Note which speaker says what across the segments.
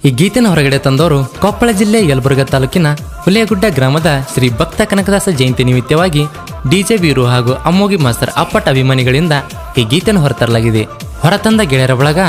Speaker 1: ಈ ಗೀತೆನ ಹೊರಗಡೆ ತಂದವರು ಕೊಪ್ಪಳ ಜಿಲ್ಲೆ ಯಲಬುರ್ಗಾ ತಾಲೂಕಿನ ಹುಲಿಯಗುಡ್ಡ ಗ್ರಾಮದ ಶ್ರೀ ಭಕ್ತ ಕನಕದಾಸ ಜಯಂತಿ ನಿಮಿತ್ತವಾಗಿ ಡಿಜೆ ಬೀರು ಹಾಗೂ ಅಮ್ಮೋಗಿ ಮಾಸ್ತರ್ ಅಪ್ಪಟ ಅಭಿಮಾನಿಗಳಿಂದ ಈ ಗೀತೆನ ಹೊರತರಲಾಗಿದೆ. ಹೊರತಂದ ಗೆಳೆಯರ ಬಳಗ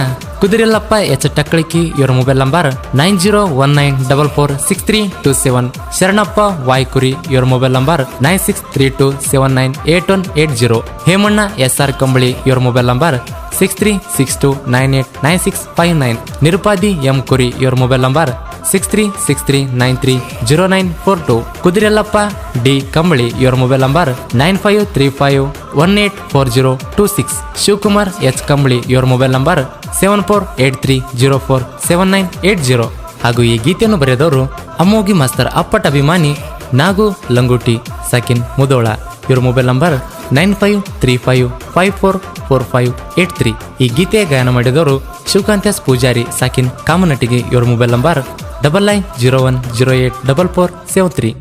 Speaker 1: ಕುದುರೆಲ್ಲಪ್ಪ ಎಚ್ ಟಕ್ಕಳಿಕಿ, ಇವರ ಮೊಬೈಲ್ ನಂಬರ್ 9019446327. ಶರಣಪ್ಪ ವಾಯ್ಕುರಿ, ಇವರ ಮೊಬೈಲ್ ನಂಬರ್ 9632798180. ಹೇಮಣ್ಣ SR ಕಂಬಳಿ, ಇವರ ಮೊಬೈಲ್ ನಂಬರ್ 6362989659. ನಿರುಪಾದಿ ಎಂ ಕುರಿ, ಇವರ ಮೊಬೈಲ್ ನಂಬರ್ 6363930942. ಕುದುರೆಲ್ಲಪ್ಪ ಡಿ ಕಂಬಳಿ, ಇವರ ಮೊಬೈಲ್ ನಂಬರ್ 9535184026. ಶಿವಕುಮಾರ್ ಎಚ್ ಕಂಬಳಿ, ಇವರ ಮೊಬೈಲ್ ನಂಬರ್ 7483047980. ಹಾಗೂ ಈ ಗೀತೆಯನ್ನು ಬರೆದವರು ಅಮ್ಮೋಗಿ ಮಾಸ್ತರ್ ಅಪ್ಪಟ ಅಭಿಮಾನಿ ನಾಗು ಲಂಗೋಟಿ ಸಾಕಿನ್ ಮುದೋಳ, ಇವರ ಮೊಬೈಲ್ ನಂಬರ್ 9535544583. ಈ ಗೀತೆಯ ಗಾಯನ ಮಾಡಿದವರು ಶಿವಕಾಂತ್ ಪೂಜಾರಿ ಸಾಕಿನ್ ಕಾಮನಟಿಗೆ, ಇವರ ಮೊಬೈಲ್ ನಂಬರ್ 9901084473.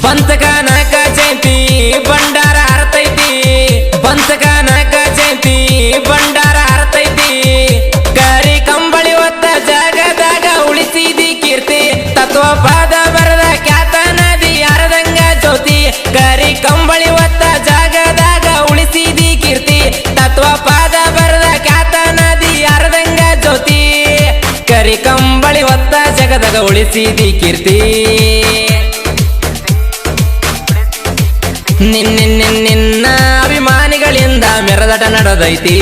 Speaker 2: ಬಂತಕನಕ ಜಯಂತಿ ಬಂಡಾರ ಹರತೈತಿ, ಬಂತಕನಕ ಜಯಂತಿ ಬಂಡಾರ ಹರತೈತಿ. ಕರಿ ಕಂಬಳಿ ಹೊತ್ತ ಜಾಗದಾಗ ಉಳಿಸಿದಿ ಕೀರ್ತಿ, ತತ್ವಪಾದ ಬರದ ಖ್ಯಾತ ನದಿ ಹರದಂಗ ಜ್ಯೋತಿ. ಕರಿ ಕಂಬಳಿ ಹೊತ್ತ ಜಾಗದಾಗ ಉಳಿಸಿದಿ ಕೀರ್ತಿ, ತತ್ವಪಾದ ಬರದ ಖ್ಯಾತ ನದಿ ಹರದಂಗ ಜ್ಯೋತಿ. ಕರಿ ಕಂಬಳಿ ಹೊತ್ತ ಜಗದಾಗ ಉಳಿಸಿದಿ ಕೀರ್ತಿ. ನಿನ್ನ ಅಭಿಮಾನಿಗಳಿಂದ ಮೆರದಾಟ ನಡೆದೈತಿ.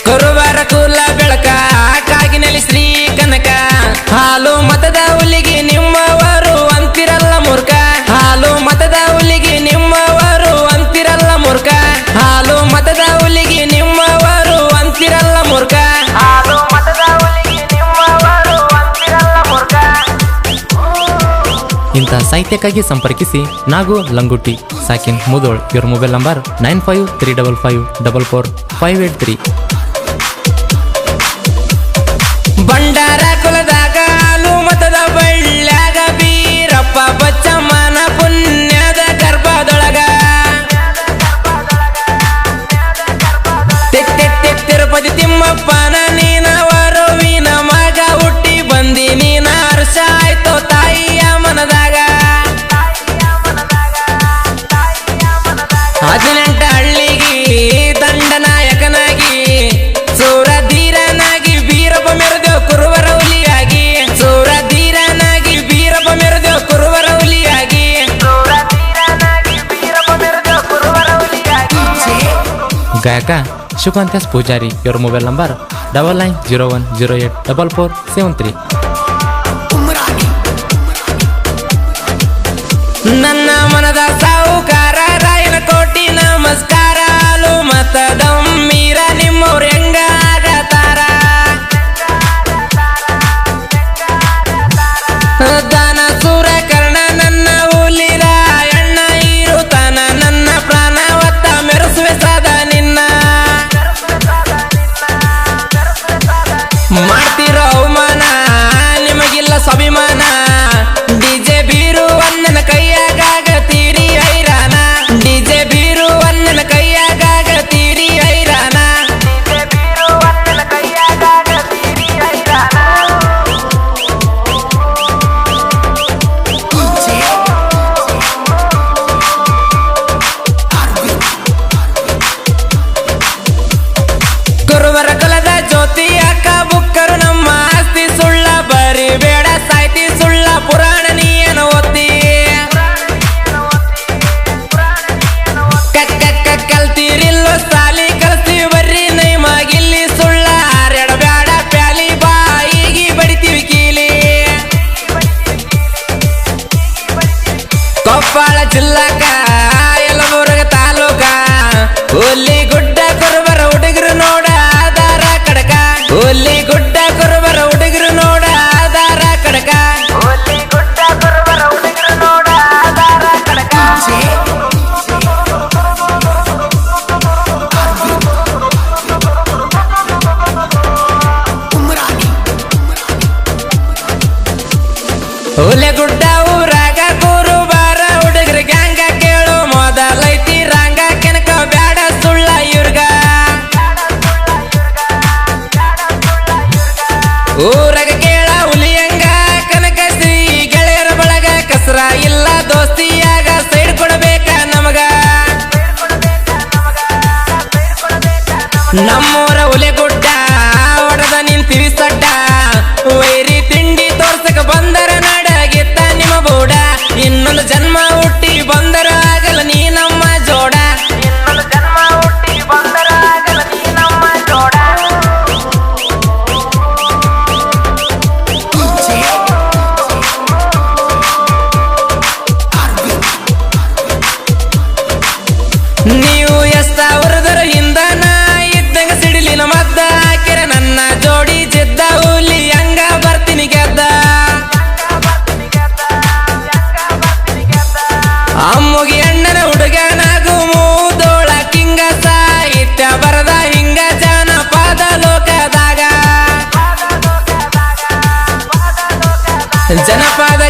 Speaker 2: ಕುರುಬರ ಕುಲ ಬೆಳಕ ಕಾಗಿನಲ್ಲಿ ಶ್ರೀ ಕನಕ. ಹಾಲು ಮತದ ಹುಲಿಗೆ ನಿಮ್ಮವರು ಅಂತಿರಲ್ಲ ಮೂರ್ಖ, ಹಾಲು ಮತದ ಹುಲಿಗೆ ನಿಮ್ಮವರು ಅಂತಿರಲ್ಲ ಮೂರ್ಖ, ಹಾಲು ಮತದ ಹುಲಿಗೆ ನಿಮ್ಮವರು ಅಂತಿರಲ್ಲ ಮೂರ್ಖ, ಹಾಲು ಮತದ ಹುಲಿಗೆ ನಿಮ್ಮವರು ಅಂತಿರಲ್ಲ ಮೂರ್ಖ.
Speaker 1: ಇಂತಹ ಸಾಹಿತ್ಯಕ್ಕಾಗಿ ಸಂಪರ್ಕಿಸಿ ನಾಗು ಲಂಗುಟಿ ಸಾಕಿನ್ ಮುದೋಳ್, ಇವರ ಮೊಬೈಲ್ ನಂಬರ್ 9535544583.
Speaker 2: ಬಂಡಾರ ಕುಲದಾಗ ಹಾಲು ಮತದ ಬಳ್ಳ್ಯಾಗ ಬೀರಪ್ಪ ಬಚ್ಚಮ್ಮನ ಪುಣ್ಯದ ಗರ್ಭದೊಳಗ. ತಿರುಪತಿ ತಿಮ್ಮಪ್ಪನ ನೀನ ವರುವಿನ ಮಗ ಹುಟ್ಟಿ ಬಂದಿ ನೀನ ಹರ್ಷ ಆಯ್ತು ತಾಯಿಯ ಮನದಾಗ. 18 ಹಳ್ಳಿಗೆ ದಂಡನಾಯಕನಾಗಿ ಸೂರಧೀರನಾಗಿ ಬೀರಪ್ಪ ಮೆರೆದೇವ್ ಕುರುವರ ಹುಲಿಯಾಗಿ, ಸೂರಧೀರನಾಗಿ ಬೀರಪ್ಪ ಮೆರೆದೇವ್ ಕುರುವರ ಹುಲಿಯಾಗಿ,
Speaker 1: ಗಾಯಕ ಶಿವಕಾಂತ್ ಪೂಜಾರಿ, ಇವರ ಮೊಬೈಲ್ ನಂಬರ್ 9901084473.
Speaker 2: ನನ್ನ ಮನದ ಸಾಹುಕಾರ ರಾಯನ ಕೋಟಿ ನಮಸ್ಕಾರ. ಹಾಲು ಮತದ ಮೀರ ನಿಮ್ಮವ್ರ ಹೆಂಗ ಆಗತಾರ, ದಾನ ಸೂರ ಕರ್ಣ ನನ್ನ ಹುಲಿರ ಎಣ್ಣ ಇರುತ್ತಾನ. ನನ್ನ ಪ್ರಾಣ ಹೊತ್ತ ಮೆರೆಸುವೆ ಸದಾ ನಿನ್ನ, ಮಾಡ್ತಿರೋ ಅವಮಾನ ನಿಮಗಿಲ್ಲ ಸ್ವಾಭಿಮಾನ. ಡಿಜೆ ಬೀರು ಅಣ್ಣನ ಕೈಯಾಗ ತೀರಿ ಐರಾನ, ಡಿಜೆ ಬೀರು ಅಣ್ಣನ ಕೈ ನಮ್ಮೂರ ಹುಲಿಗುಡ್ಡ ಹೊಡೆದ ನಿಂತಿವಿ ಸಡ್ಡ ವೈರಿ ತಿಂಡಿ ತೋರ್ಸಕ ಬಂದರ ನಡಗಿತ್ತ ನಿಮ್ಮ ಬೋಡ ಇನ್ನೊಂದು ಜನ್ಮ ಹುಟ್ಟಿ ಬಂದರ ಆಗಲ್ಲ ನೀ ನಮ್ಮ ಜೋಡ ಇನ್ನೊಂದು ಜನ್ಮ ಹುಟ್ಟಿ ಬಂದರ ಆಗಲ್ಲ ನೀ ನಮ್ಮ ಜೋಡ ನೀವು ಎಷ್ಟಾವರದರ ಹಿಂದನ ಇದ್ದಂಗ ಸಿಡಿಲಿನ ಮದ್ದ ಹಾಕಿರ ನನ್ನ ಜೋಡಿ ಜಿದ್ದ ಹುಲಿ ಹಂಗ ಬರ್ತೀನಿ ಗೆದ್ದ ಅಮ್ಮುಗಿ ಅಣ್ಣನ ಹುಡುಗನಾಗು ಮೂದೋಳ ಕಿಂಗ ಸಾಹಿತ್ಯ ಬರದ ಹಿಂಗ ಜನಪದ ಲೋಕದಾಗ ಜನಪದ